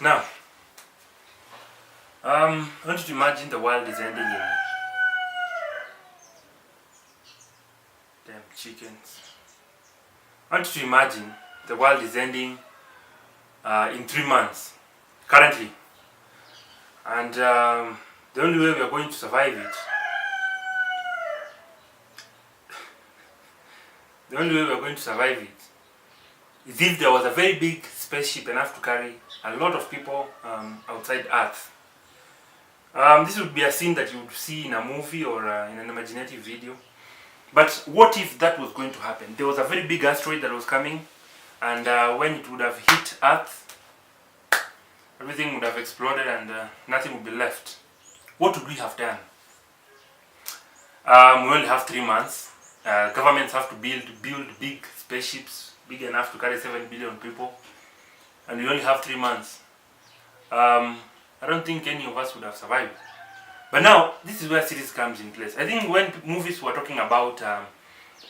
Now, I want you to imagine the world is ending in... Damn chickens. I want you to imagine the world is ending in 3 months, currently. And the only way we are going to survive it, is if there was a very big spaceship enough to carry a lot of people outside Earth. This would be a scene that you would see in a movie or in an imaginative video. But what if that was going to happen? There was a very big asteroid that was coming, and when it would have hit Earth, everything would have exploded and nothing would be left. What would we have done? We only have 3 months. Governments have to build big spaceships, big enough to carry 7 billion people, and we only have 3 months. I don't think any of us would have survived. But now, this is where Seriez comes in place. I think when movies were talking about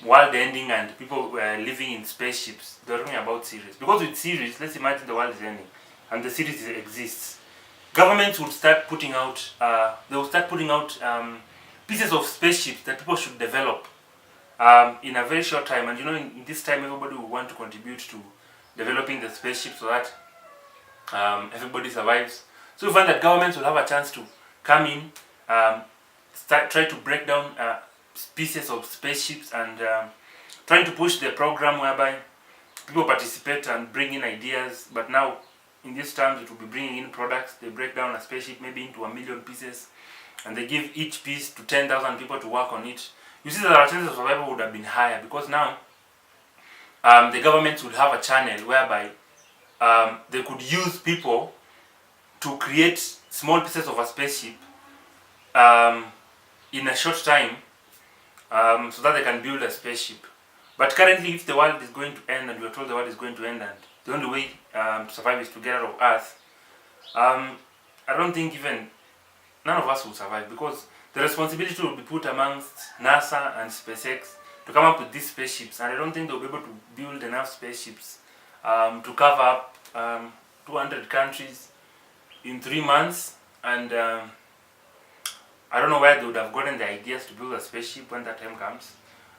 world ending and people were living in spaceships, they were talking about Seriez. Because with Seriez, let's imagine the world is ending and the Seriez exists. Governments would start putting out, pieces of spaceships that people should develop in a very short time. And in this time, everybody will want to contribute to developing the spaceship so that everybody survives. So we find that governments will have a chance to come in, try to break down pieces of spaceships and trying to push the program whereby people participate and bring in ideas. But now, in these terms, it will be bringing in products. They break down a spaceship maybe into 1 million pieces, and they give each piece to 10,000 people to work on it. You see that our chances of survival would have been higher, because now the governments would have a channel whereby they could use people to create small pieces of a spaceship in a short time so that they can build a spaceship. But currently, if the world is going to end, and we are told the world is going to end, and the only way to survive is to get out of Earth, I don't think even none of us will survive, because the responsibility will be put amongst NASA and SpaceX to come up with these spaceships, and I don't think they'll be able to build enough spaceships to cover up 200 countries in 3 months. And I don't know where they would have gotten the ideas to build a spaceship when that time comes.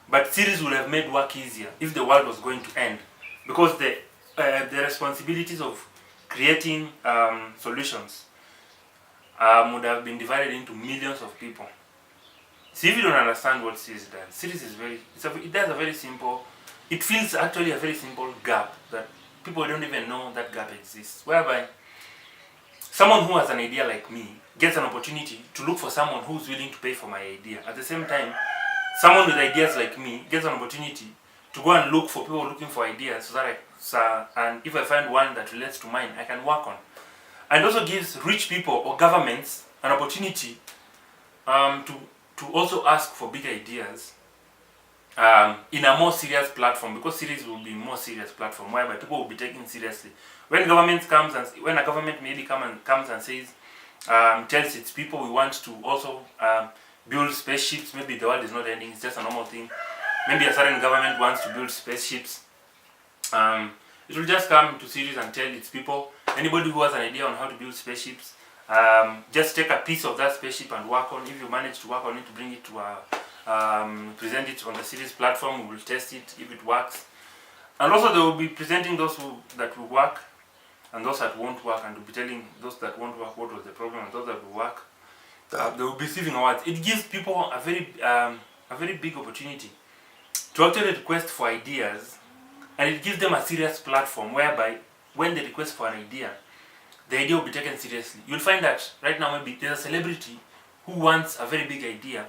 But Seriez would have made work easier if the world was going to end, because the responsibilities of creating solutions would have been divided into millions of people. See, if you don't understand what Seriez does, Seriez is it does a very simple, it fills actually a very simple gap that people don't even know that gap exists, whereby someone who has an idea like me gets an opportunity to look for someone who's willing to pay for my idea. At the same time, someone with ideas like me gets an opportunity to go and look for people looking for ideas, so that and if I find one that relates to mine, I can work on. And also gives rich people or governments an opportunity to also ask for big ideas in a more serious platform, because Seriez will be a more serious platform whereby people will be taken seriously. When a government maybe comes and says, tells its people, we want to also build spaceships, maybe the world is not ending, it's just a normal thing. Maybe a certain government wants to build spaceships. It will just come to Seriez and tell its people, anybody who has an idea on how to build spaceships, just take a piece of that spaceship and work on. If you manage to work on it, to bring it to present it on the Seriez platform, we will test it if it works. And also they will be presenting those that will work and those that won't work, and will be telling those that won't work what was the problem, and those that will work, they will be receiving awards. It gives people a very big opportunity to actually request for ideas, and it gives them a serious platform whereby when they request for an idea, the idea will be taken seriously. You'll find that right now maybe there's a celebrity who wants a very big idea,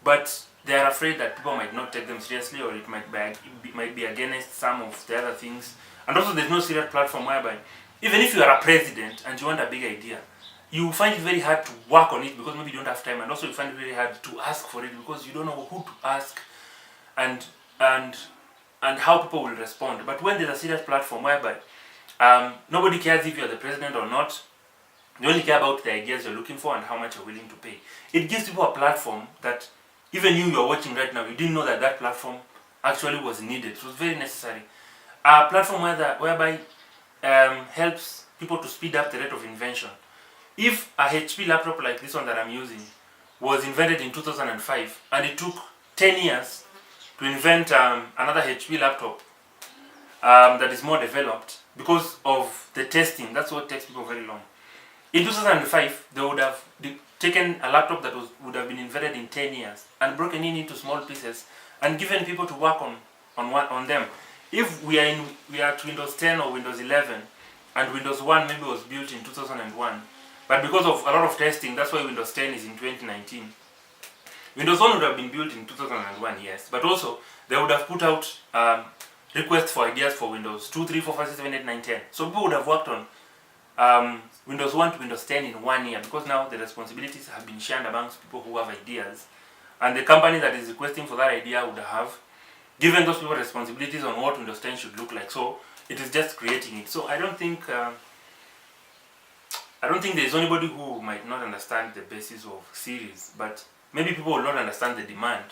but they are afraid that people might not take them seriously, or it might be against some of the other things. And also there's no serious platform whereby even if you are a president and you want a big idea, you find it very hard to work on it because maybe you don't have time, and also you find it very hard to ask for it because you don't know who to ask and how people will respond. But when there's a serious platform whereby nobody cares if you're the president or not, they only care about the ideas you're looking for and how much you're willing to pay. It gives people a platform that even you're watching right now, you didn't know that platform actually was needed. It was very necessary. A platform whereby helps people to speed up the rate of invention. If a HP laptop like this one that I'm using was invented in 2005 and it took 10 years to invent another HP laptop that is more developed because of the testing, that's what takes people very long. In 2005, they would have taken a laptop that would have been invented in 10 years and broken it into small pieces and given people to work on them. If we are at Windows 10 or Windows 11 and Windows 1 maybe was built in 2001, but because of a lot of testing, that's why Windows 10 is in 2019. Windows 1 would have been built in 2001, yes, but also they would have put out requests for ideas for Windows 2, 3, 4, 5, 6, 7, 8, 9, 10. So people would have worked on Windows 1 to Windows 10 in 1 year, because now the responsibilities have been shared amongst people who have ideas, and the company that is requesting for that idea would have given those people responsibilities on what Windows 10 should look like. So it is just creating it. So I don't think there is anybody who might not understand the basis of Seriez, but maybe people will not understand the demand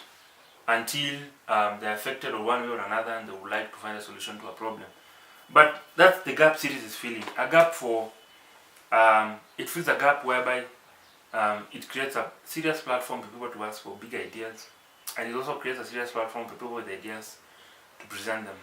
until they're affected or one way or another, and they would like to find a solution to a problem. But that's the gap Seriez is filling. A gap for it fills a gap whereby it creates a serious platform for people to ask for big ideas, and it also creates a serious platform for people with ideas to present them.